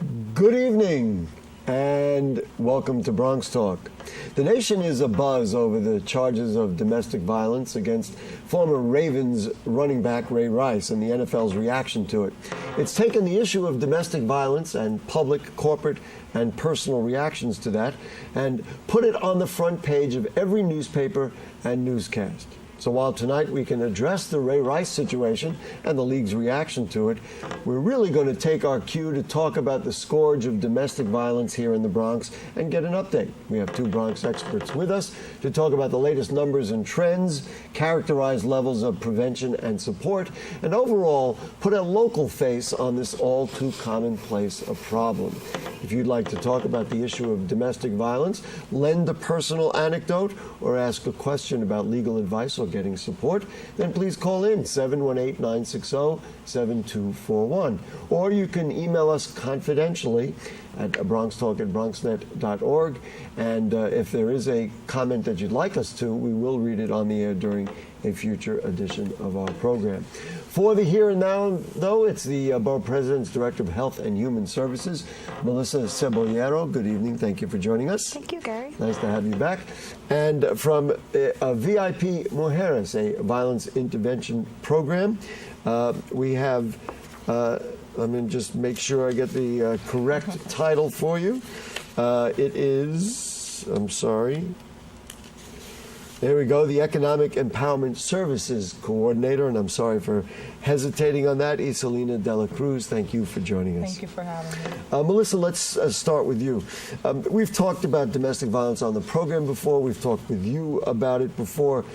Good evening and welcome to Bronxtalk. The nation is abuzz over the charges of domestic violence against former Ravens running back Ray Rice and the NFL's reaction to it. It's taken the issue of domestic violence and public, corporate, and personal reactions to that and put it on the front page of every newspaper and newscast. So while tonight we can address the Ray Rice situation and the league's reaction to it, we're really going to take our cue to talk about the scourge of domestic violence here in the Bronx and get an update. We have two Bronx experts with us to talk about the latest numbers and trends, characterize levels of prevention and support, and overall put a local face on this all too commonplace a problem. If you'd like to talk about the issue of domestic violence, lend a personal anecdote, or ask a question about legal advice or getting support, then please call in 718-960-7241. Or you can email us confidentially at bronxtalk@bronxnet.org. And if there is a comment that you'd like us to, we will read it on the air during a future edition of our program. For the here and now, though, it's the Borough President's Director of Health and Human Services, Melissa Cebollero. Good evening. Thank you for joining us. Thank you, Gary. Nice to have you back. And from VIP Mujeres, a violence intervention program, we have, let me just make sure I get the correct title for you. It is, I'm sorry. There we go, the Economic Empowerment Services Coordinator, and I'm sorry for hesitating on that, Iselina Dela Cruz. Thank you for joining us. Thank you for having me. Melissa, let's start with you. We've talked about domestic violence on the program before. We've talked with you about it before.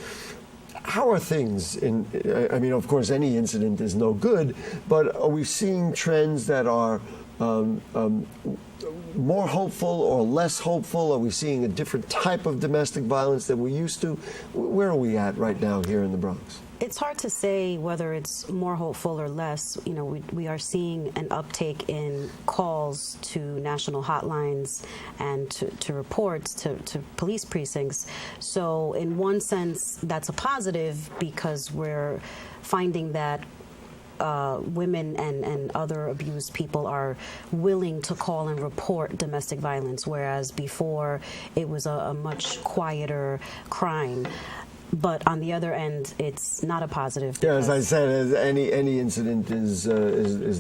How are things I mean, of course, any incident is no good, but are we seeing trends that are more hopeful or less hopeful? Are we seeing a different type of domestic violence than we used to? Where are we at right now here in the Bronx? It's hard to say whether it's more hopeful or less. You know, we are seeing an uptake in calls to national hotlines and to reports to police precincts. So in one sense, that's a positive because we're finding that women and other abused people are willing to call and report domestic violence, whereas before it was a much quieter crime. But on the other end, it's not a positive. Yeah, as I said, any incident is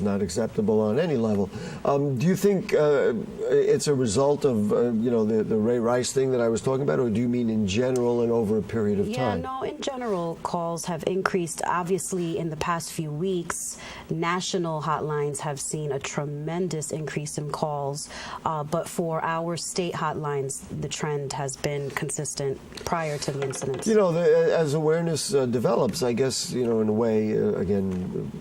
not acceptable on any level. Do you think it's a result of the Ray Rice thing that I was talking about, or do you mean in general and over a period of time? Yeah, no, in general, calls have increased. Obviously, in the past few weeks, national hotlines have seen a tremendous increase in calls. But for our state hotlines, the trend has been consistent prior to the incidents. You know, as awareness develops, I guess, in a way, again,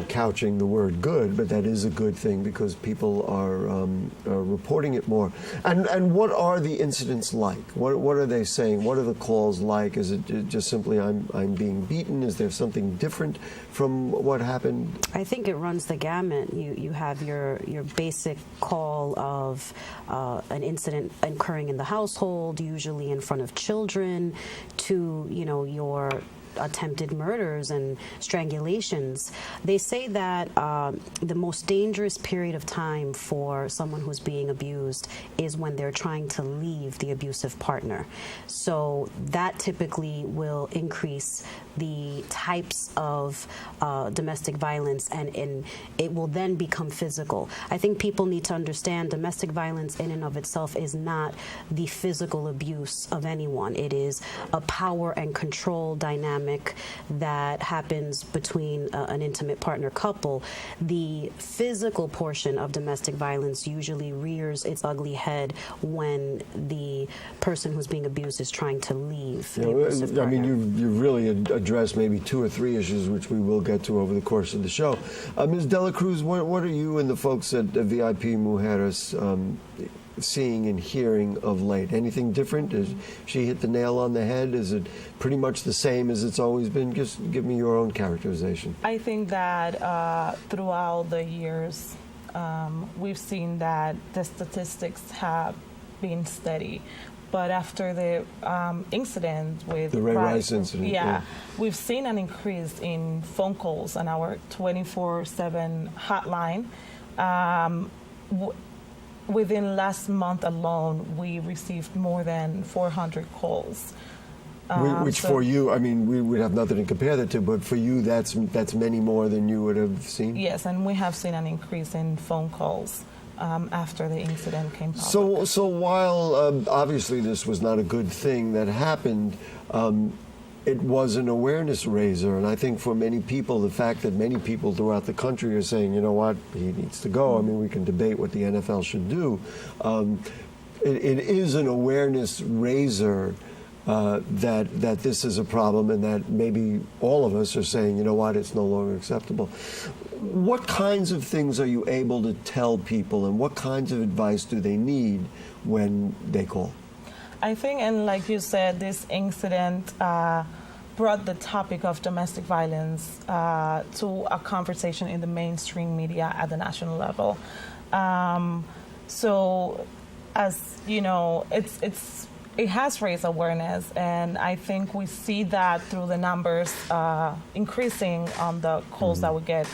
couching the word good, but that is a good thing because people are reporting it more. And what are the incidents like? What are they saying? What are the calls like? Is it just simply I'm being beaten? Is there something different from what happened? I think it runs the gamut. You have your basic call of an incident occurring in the household, usually in front of children, to your attempted murders and strangulations. They say that the most dangerous period of time for someone who's being abused is when they're trying to leave the abusive partner. So that typically will increase the types of domestic violence, and it will then become physical. I think people need to understand domestic violence in and of itself is not the physical abuse of anyone. It is a power and control dynamic that happens between an intimate partner couple. The physical portion of domestic violence usually rears its ugly head when the person who's being abused is trying to leave the abusive partner. I mean, you've really addressed maybe 2 or 3 issues, which we will get to over the course of the show. Ms. Dela Cruz, what are you and the folks at VIP Mujeres seeing and hearing of late? Anything different? Is she hit the nail on the head? Is it pretty much the same as it's always been? Just give me your own characterization. I think that throughout the years, we've seen that the statistics have been steady. But after the incident with the Ray Rice incident, we've seen an increase in phone calls on our 24/7 hotline. within last month alone, we received more than 400 calls. Which for you, I mean, we would have nothing to compare that to, but for you, that's many more than you would have seen? Yes, and we have seen an increase in phone calls after the incident came public. So while obviously this was not a good thing that happened, it was an awareness raiser, and I think for many people, the fact that many people throughout the country are saying, you know what, he needs to go. I mean, we can debate what the NFL should do. It is an awareness raiser that this is a problem, and that maybe all of us are saying, you know what, it's no longer acceptable. What kinds of things are you able to tell people, and what kinds of advice do they need when they call? I think, and like you said, this incident brought the topic of domestic violence to a conversation in the mainstream media at the national level. So, as you know, it has raised awareness, and I think we see that through the numbers increasing on the calls that we get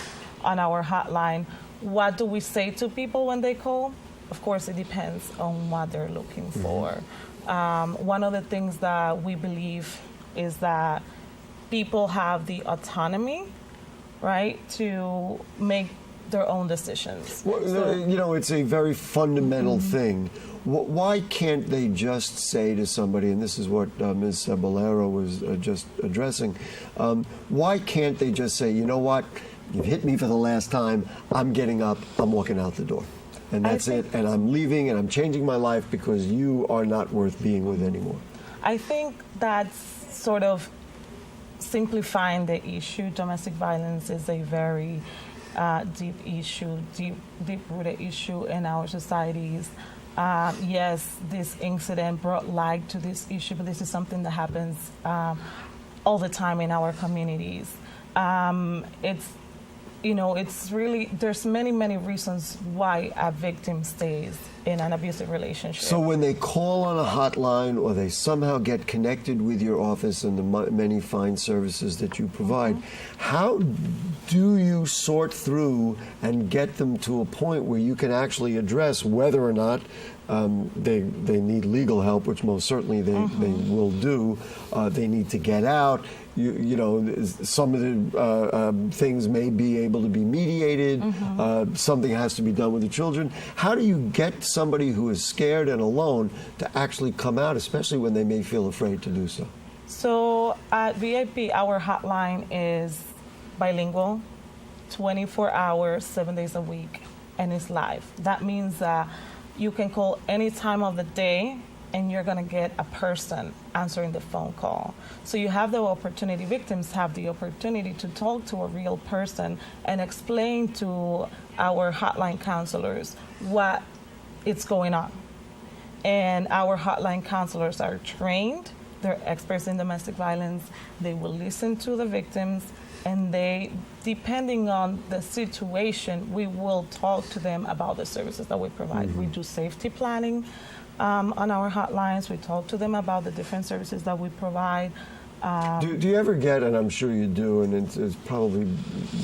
on our hotline. What do we say to people when they call? Of course, it depends on what they're looking for. One of the things that we believe is that people have the autonomy, right, to make their own decisions. Well, So- you know, it's a very fundamental thing. Why can't they just say to somebody, and this is what Ms. Cebollero was just addressing, why can't they just say, you know what, you've hit me for the last time, I'm getting up, I'm walking out the door. And that's it, and I'm leaving, and I'm changing my life because you are not worth being with anymore. I think that's sort of simplifying the issue. Domestic violence is a very deep issue, deep-rooted issue in our societies. Yes, this incident brought light to this issue, but this is something that happens all the time in our communities. It's really, there's many reasons why a victim stays in an abusive relationship. So when they call on a hotline or they somehow get connected with your office and the many fine services that you provide, how do you sort through and get them to a point where you can actually address whether or not they need legal help, which most certainly they will do. They need to get out. You know, some of the things may be able to be mediated. Something has to be done with the children. How do you get somebody who is scared and alone to actually come out, especially when they may feel afraid to do so? So at VIP, our hotline is bilingual, 24 hours, 7 days a week, and it's live. That means that you can call any time of the day and you're going to get a person answering the phone call. So you have the opportunity, victims have the opportunity to talk to a real person and explain to our hotline counselors what is going on. And our hotline counselors are trained, they're experts in domestic violence, they will listen to the victims, and they, depending on the situation, we will talk to them about the services that we provide. We do safety planning on our hotlines. We talk to them about the different services that we provide. Do you ever get, and I'm sure you do, and it probably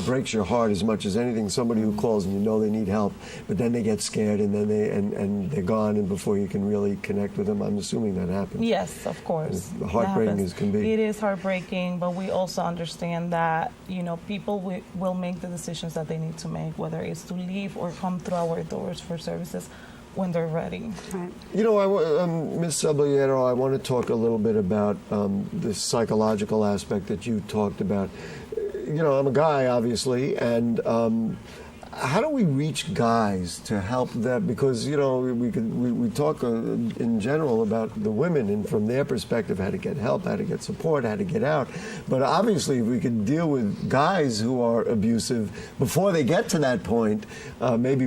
breaks your heart as much as anything, somebody who calls and you know they need help, but then they get scared and then they're gone, and before you can really connect with them? I'm assuming that happens. Yes, of course. As heartbreaking as can be. It is heartbreaking, but we also understand that, you know, people will make the decisions that they need to make, whether it's to leave or come through our doors for services when they're ready. Right. You know, Ms. Cebollero, I want to talk a little bit about the psychological aspect that you talked about. You know, I'm a guy, obviously, and how do we reach guys to help them? Because, you know, we talk in general about the women and from their perspective how to get help, how to get support, how to get out. But obviously, if we could deal with guys who are abusive before they get to that point, maybe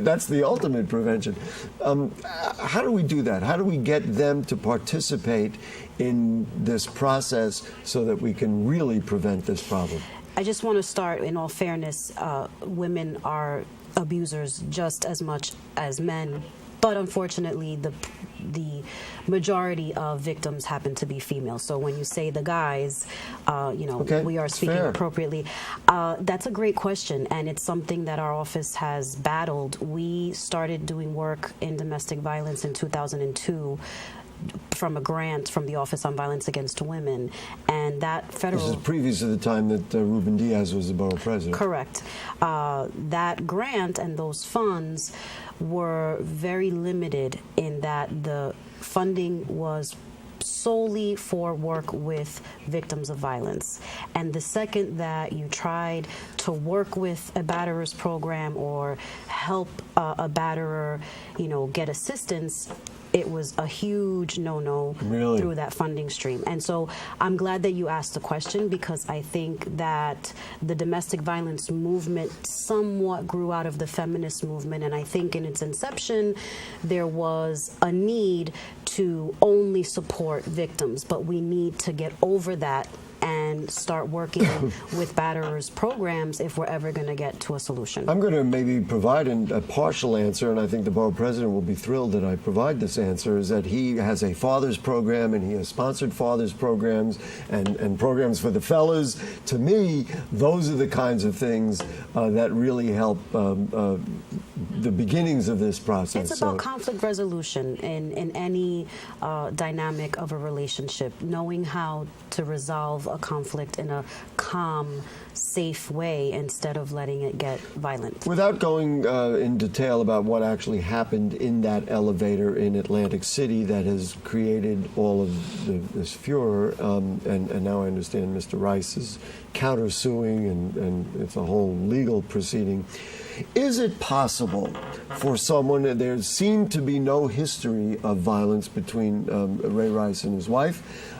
that's the ultimate prevention. How do we do that? How do we get them to participate in this process so that we can really prevent this problem? I just want to start, in all fairness, women are abusers just as much as men, but unfortunately the majority of victims happen to be female. So when you say the guys, we are speaking fair. appropriately. That's a great question, and it's something that our office has battled. We started doing work in domestic violence in 2002 from a grant from the Office on Violence Against Women, and that federal... This is previous to the time that Ruben Diaz was the borough president. Correct. That grant and those funds were very limited in that the funding was solely for work with victims of violence. And the second that you tried to work with a batterer's program or help a batterer, get assistance, it was a huge no-no Really? through that funding stream. And so I'm glad that you asked the question, because I think that the domestic violence movement somewhat grew out of the feminist movement. And I think in its inception, there was a need to only support victims, but we need to get over that and start working with batterers programs if we're ever going to get to a solution. I'm going to maybe provide a partial answer, and I think the borough president will be thrilled that I provide this answer, is that he has a fathers program and he has sponsored fathers programs and programs for the fellas. To me, those are the kinds of things that really help the beginnings of this process. It's about conflict resolution in any dynamic of a relationship, knowing how to resolve a conflict in a calm, safe way instead of letting it get violent. Without going in detail about what actually happened in that elevator in Atlantic City that has created all of this furor, and now I understand Mr. Rice is countersuing and it's a whole legal proceeding. Is it possible for someone, there seemed to be no history of violence between Ray Rice and his wife.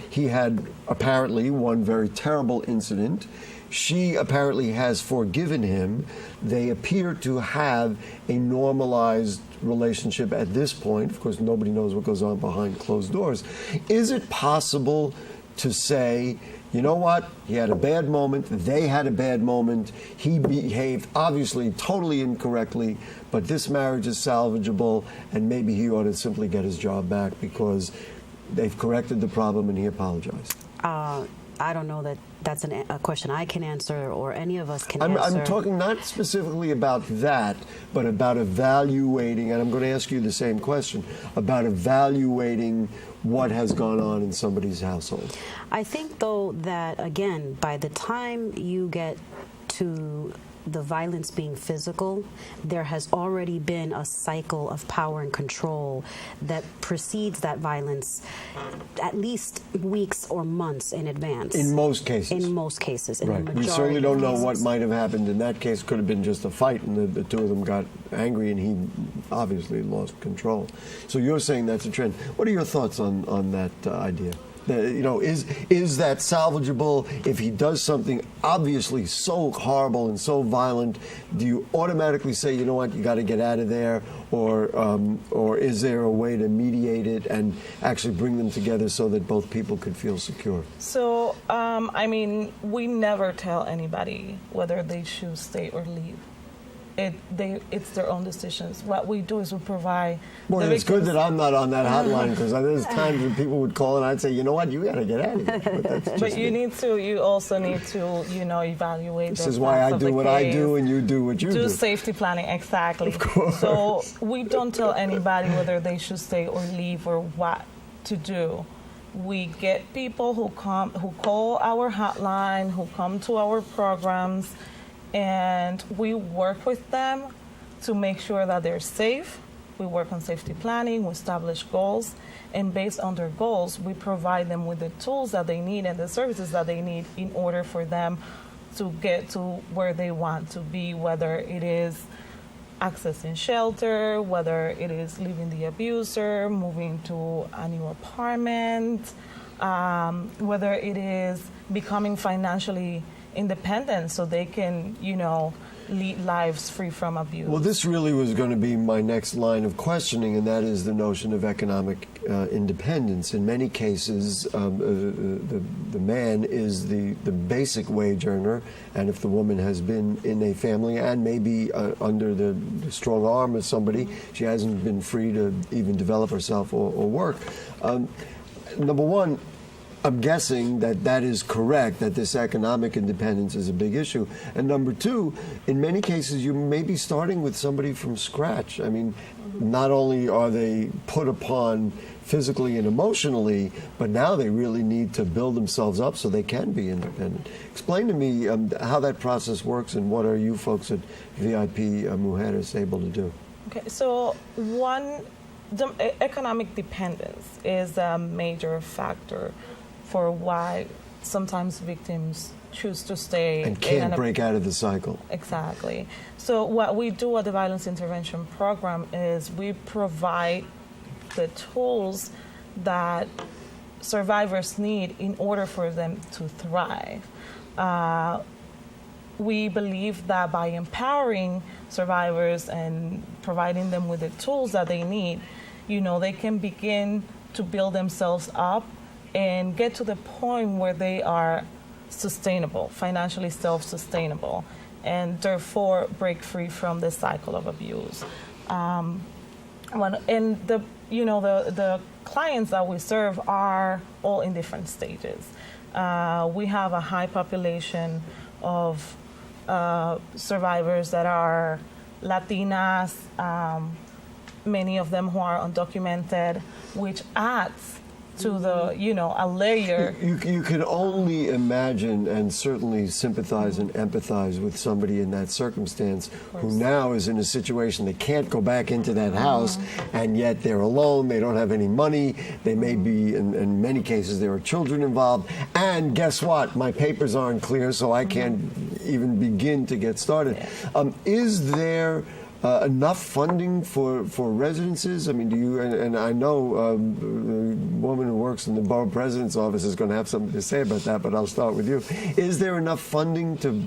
He had apparently one very terrible incident. She apparently has forgiven him. They appear to have a normalized relationship at this point. Of course, nobody knows what goes on behind closed doors. Is it possible to say, you know what, he had a bad moment, they had a bad moment, he behaved obviously totally incorrectly, but this marriage is salvageable, and maybe he ought to simply get his job back because they've corrected the problem and he apologized? I don't know that that's a question I can answer or any of us can answer. I'm talking not specifically about that, but about evaluating, and I'm going to ask you the same question, about evaluating what has gone on in somebody's household. I think, though, that, again, by the time you get to the violence being physical, there has already been a cycle of power and control that precedes that violence at least weeks or months in advance. In most cases. In most cases. In right. the majority We certainly don't know of what cases. might have happened in that case. Could have been just a fight and the two of them got angry and he obviously lost control. So you're saying that's a trend. What are your thoughts on that idea? Is that salvageable? If he does something obviously so horrible and so violent, do you automatically say, you know what, you got to get out of there, or is there a way to mediate it and actually bring them together so that both people could feel secure? So, we never tell anybody whether they should stay or leave. It's their own decisions. What we do is we provide. Well, it's good that I'm not on that hotline, because there's times when people would call and I'd say, you know what, you got to get out of here. But you also need to, evaluate. This is why I do what I do and you do what you do. Do safety planning, exactly. Of course. So we don't tell anybody whether they should stay or leave or what to do. We get people who call our hotline, who come to our programs, and we work with them to make sure that they're safe. We work on safety planning, we establish goals, and based on their goals, we provide them with the tools that they need and the services that they need in order for them to get to where they want to be, whether it is accessing shelter, whether it is leaving the abuser, moving to a new apartment, whether it is becoming financially independent so they can, lead lives free from abuse. Well, this really was going to be my next line of questioning, and that is the notion of economic independence. In many cases, the man is the basic wage earner, and if the woman has been in a family and maybe under the strong arm of somebody, she hasn't been free to even develop herself or work. Number one, I'm guessing that is correct, that this economic independence is a big issue. And number two, in many cases, you may be starting with somebody from scratch. I mean, not only are they put upon physically and emotionally, but now they really need to build themselves up so they can be independent. Explain to me how that process works, and what are you folks at VIP Mujeres able to do? Okay, so economic dependence is a major factor for why sometimes victims choose to stay and can't break out of the cycle. Exactly. So what we do at the Violence Intervention Program is we provide the tools that survivors need in order for them to thrive. We believe that by empowering survivors and providing them with the tools that they need, they can begin to build themselves up and get to the point where they are sustainable, financially self-sustainable, and therefore break free from the cycle of abuse. And the clients that we serve are all in different stages. We have a high population of survivors that are Latinas, many of them who are undocumented, which adds to the, a layer. You can only imagine and certainly sympathize and empathize with somebody in that circumstance who now is in a situation they can't go back into that house, and yet they're alone, they don't have any money, they may be, in many cases, there are children involved, and guess what? My papers aren't clear, so I can't even begin to get started. Is there enough funding for residences? I mean, do you, and I know the woman who works in the borough president's office is going to have something to say about that, but I'll start with you. Is there enough funding to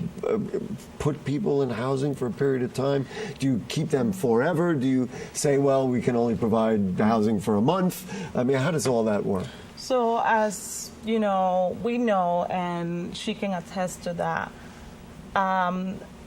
put people in housing for a period of time? Do you keep them forever? Do you say, well, we can only provide housing for a month? I mean, how does all that work? So as, we know, and she can attest to that,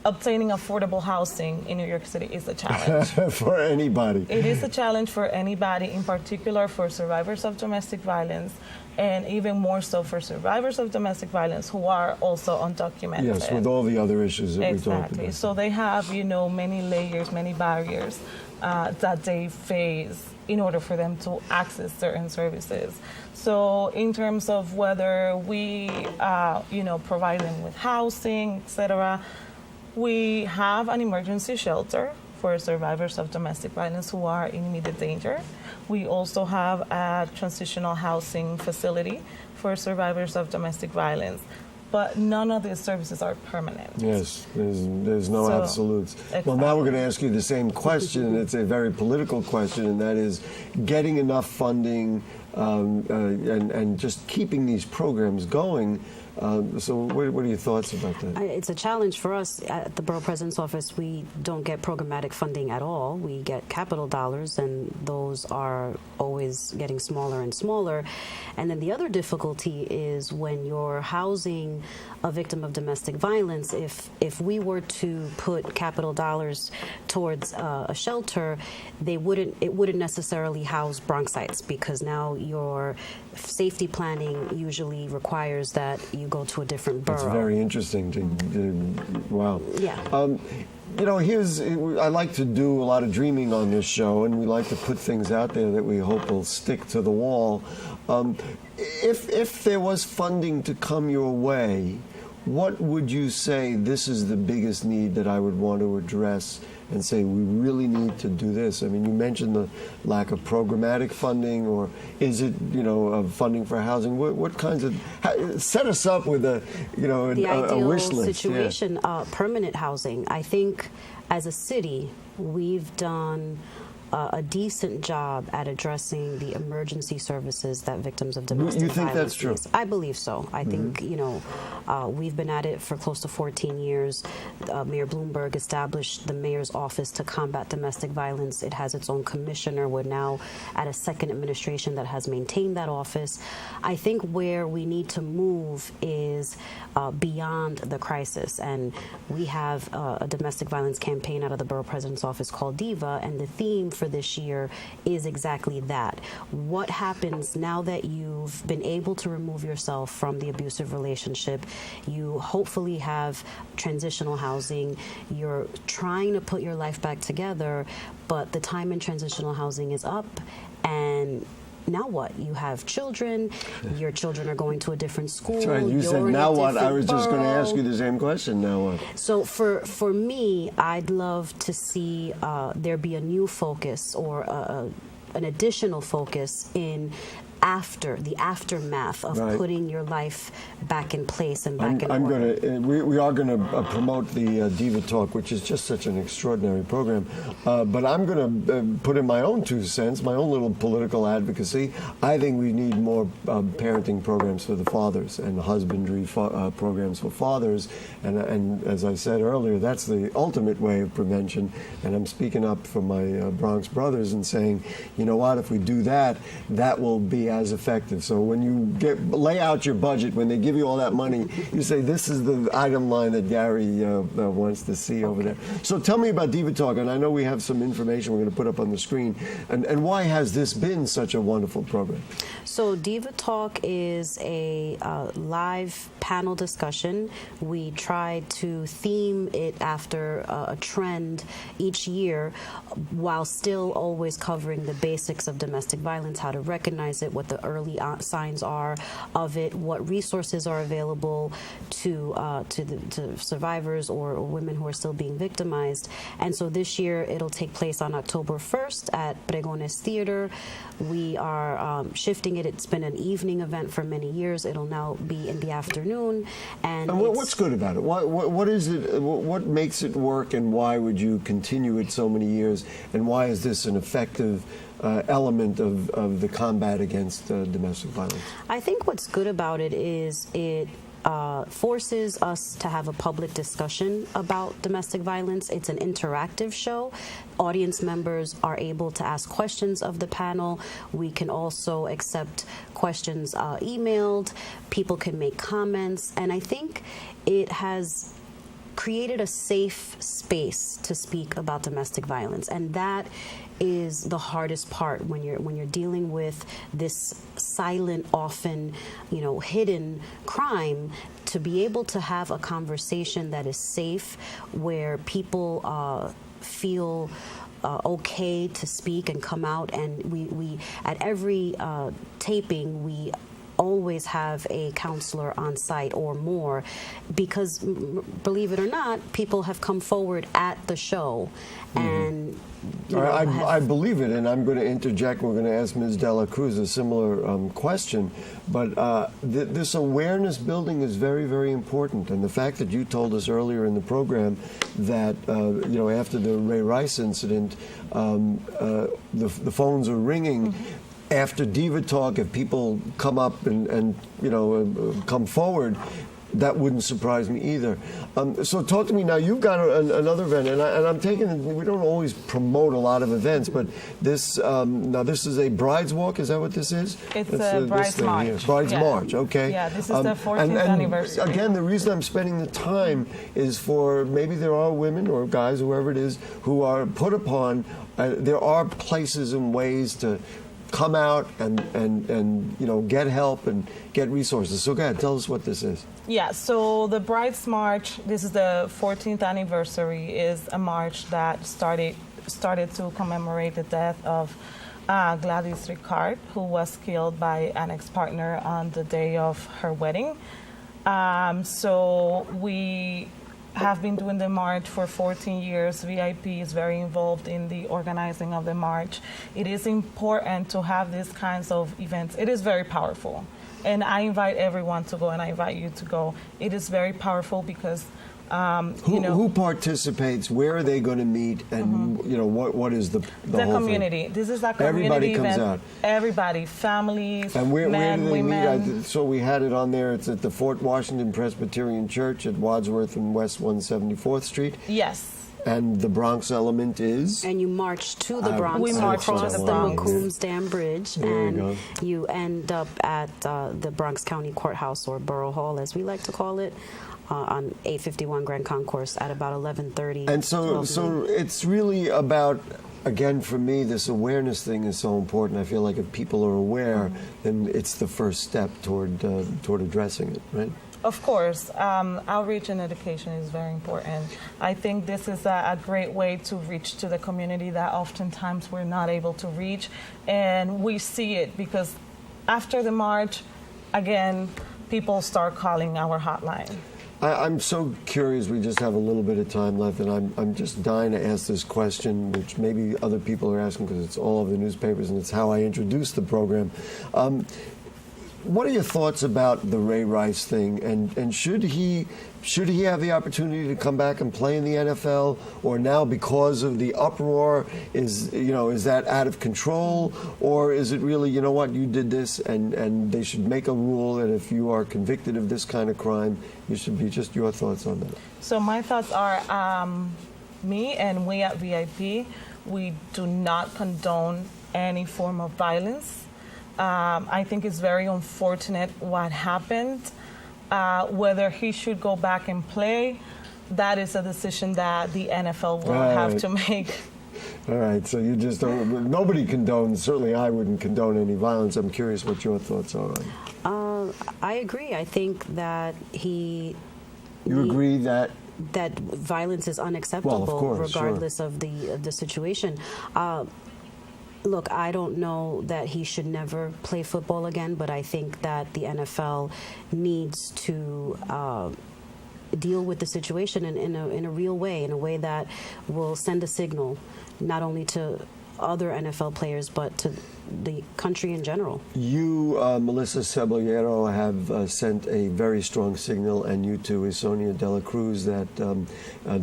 obtaining affordable housing in New York City is a challenge. For anybody. It is a challenge for anybody, in particular for survivors of domestic violence, and even more so for survivors of domestic violence who are also undocumented. Yes, with all the other issues that we talked about. Exactly. So they have, many layers, many barriers that they face in order for them to access certain services. So in terms of whether we, provide them with housing, etc., we have an emergency shelter for survivors of domestic violence who are in immediate danger. We also have a transitional housing facility for survivors of domestic violence. But none of these services are permanent. Yes, there's no absolutes. Exactly. Well, now we're going to ask you the same question. It's a very political question, and that is getting enough funding and just keeping these programs going. So what are your thoughts about that? It's a challenge for us at the Borough President's Office. We don't get programmatic funding at all. We get capital dollars, and those are always getting smaller and smaller. And then the other difficulty is when you're housing a victim of domestic violence, if we were to put capital dollars towards a shelter, it wouldn't necessarily house Bronxites, because now your safety planning usually requires that you go to a different borough. That's very interesting. Wow. Yeah. I like to do a lot of dreaming on this show, and we like to put things out there that we hope will stick to the wall. If there was funding to come your way, what would you say this is the biggest need that I would want to address and say we really need to do this? I mean, you mentioned the lack of programmatic funding, or is it, funding for housing? What kinds of, set us up with a wish list. Situation, permanent housing. I think as a city, we've done a decent job at addressing the emergency services that victims of domestic You think violence that's true? use. I believe so. I think, we've been at it for close to 14 years. Mayor Bloomberg established the mayor's office to combat domestic violence. It has its own commissioner. We're now at a second administration that has maintained that office. I think where we need to move is beyond the crisis. And we have a domestic violence campaign out of the Borough President's Office called DIVA, and the theme for this year is exactly that. What happens now that you've been able to remove yourself from the abusive relationship? You hopefully have transitional housing. You're trying to put your life back together, but the time in transitional housing is up, and now what? You have children. Your children are going to a different school. That's right. You said, now what? I was just going to ask you the same question. Now what? So for me, I'd love to see there be a new focus or an additional focus in the aftermath of putting your life back in place and back in order. We are going to promote the Diva Talk, which is just such an extraordinary program. But I'm going to put in my own 2 cents, my own little political advocacy. I think we need more parenting programs for the fathers and husbandry programs for fathers. And as I said earlier, that's the ultimate way of prevention. And I'm speaking up for my Bronx brothers and saying, you know what, if we do that, that will be as effective. So when you lay out your budget, when they give you all that money, you say, this is the item line that Gary wants to see over there. So tell me about Diva Talk, and I know we have some information we're going to put up on the screen. And why has this been such a wonderful program? So Diva Talk is a live panel discussion. We try to theme it after a trend each year, while still always covering the basics of domestic violence, how to recognize it, what the early signs are of it, what resources are available to survivors or women who are still being victimized. And so this year it'll take place on October 1st at Pregones Theater. We are shifting it. It's been an evening event for many years. It'll now be in the afternoon. And what's good about it? What is it? What makes it work, and why would you continue it so many years? And why is this an effective element of the combat against domestic violence? I think what's good about it is it forces us to have a public discussion about domestic violence. It's an interactive show. Audience members are able to ask questions of the panel. We can also accept questions emailed. People can make comments. And I think it has created a safe space to speak about domestic violence, and that is the hardest part when you're dealing with this silent, often hidden crime. To be able to have a conversation that is safe, where people feel okay to speak and come out, and we at every taping we always have a counselor on site or more, because believe it or not, people have come forward at the show. And I believe it, and I'm going to interject. We're going to ask Ms. Dela Cruz a similar question, but this awareness building is very, very important. And the fact that you told us earlier in the program that after the Ray Rice incident, the phones are ringing. After Diva Talk, if people come up and come forward, that wouldn't surprise me either. So talk to me now. You've got another event, and I'm taking. We don't always promote a lot of events, but this this is a bride's walk. Is that what this is? It's a bride's march. Here. Bride's march. Okay. Yeah, this is the 14th anniversary. Again, the reason I'm spending the time is for maybe there are women or guys, whoever it is, who are put upon. There are places and ways to come out and get help and get resources. So go ahead, tell us what this is. Yeah, so the Brides March, this is the 14th anniversary, is a march that started to commemorate the death of Gladys Ricard, who was killed by an ex-partner on the day of her wedding. So we have been doing the march for 14 years. VIP is very involved in the organizing of the march. It is important to have these kinds of events. It is very powerful. And I invite everyone to go, and I invite you to go. It is very powerful because Who participates? Where are they going to meet? And what is the whole community? Thing? This is a community Everybody event. comes out. Everybody, families, and where do they women. meet? So we had it on there. It's at the Fort Washington Presbyterian Church at Wadsworth and West 174th Street. Yes. And the Bronx element is? And you march to the Bronx, we march across to the the Bronx. McCombs Dam Bridge, There and you end up at the Bronx County Courthouse, or Borough Hall, as we like to call it, on 851 Grand Concourse at about 11:30. And so it's really about, again, for me, this awareness thing is so important. I feel like if people are aware, then it's the first step toward addressing it, right? Of course, outreach and education is very important. I think this is a great way to reach to the community that oftentimes we're not able to reach, and we see it because after the march, again, people start calling our hotline. I'm so curious. We just have a little bit of time left, and I'm just dying to ask this question, which maybe other people are asking because it's all over the newspapers and it's how I introduced the program. What are your thoughts about the Ray Rice thing, and should he have the opportunity to come back and play in the NFL, or now because of the uproar is that out of control, or is it really, you know what, you did this and they should make a rule that if you are convicted of this kind of crime, you should be, just your thoughts on that? So my thoughts are, me and we at VIP, we do not condone any form of violence. I think it's very unfortunate what happened. Whether he should go back and play, that is a decision that the NFL will have to make. All right, so you just don't, nobody condones, certainly I wouldn't condone any violence. I'm curious what your thoughts are on it. I agree. I think that You agree that violence is unacceptable, well, of course, regardless of the situation. Look, I don't know that he should never play football again, but I think that the NFL needs to deal with the situation in a real way, in a way that will send a signal, not only to other NFL players, but to the country in general. You, Melissa Cebollero, have sent a very strong signal, and you too, is Sonia Dela Cruz, that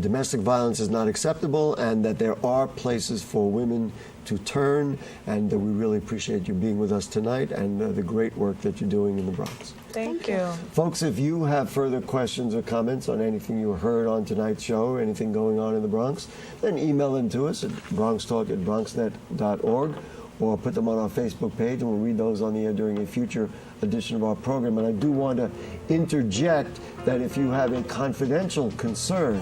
domestic violence is not acceptable and that there are places for women to turn, and we really appreciate you being with us tonight and the great work that you're doing in the Bronx. Thank you. Folks, if you have further questions or comments on anything you heard on tonight's show or anything going on in the Bronx, then email them to us at bronxtalk@bronxnet.org, or put them on our Facebook page, and we'll read those on the air during a future edition of our program. And I do want to interject that if you have a confidential concern,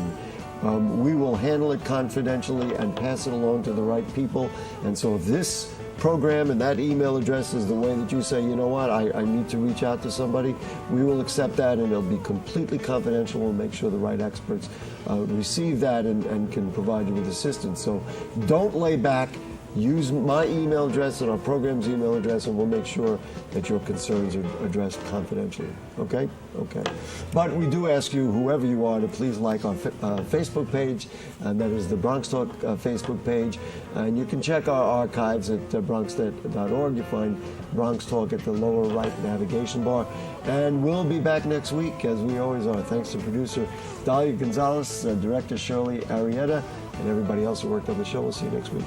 we will handle it confidentially and pass it along to the right people. And so if this program and that email address is the way that you say, you know what, I need to reach out to somebody, we will accept that, and it'll be completely confidential. We'll make sure the right experts receive that and can provide you with assistance. So don't lay back. Use my email address and our program's email address, and we'll make sure that your concerns are addressed confidentially. Okay? Okay. But we do ask you, whoever you are, to please like our Facebook page, and that is the Bronxtalk Facebook page. And you can check our archives at bronxnet.org. You find Bronxtalk at the lower right navigation bar. And we'll be back next week, as we always are. Thanks to producer Dalia Gonzalez, director Shirley Arietta, and everybody else who worked on the show. We'll see you next week.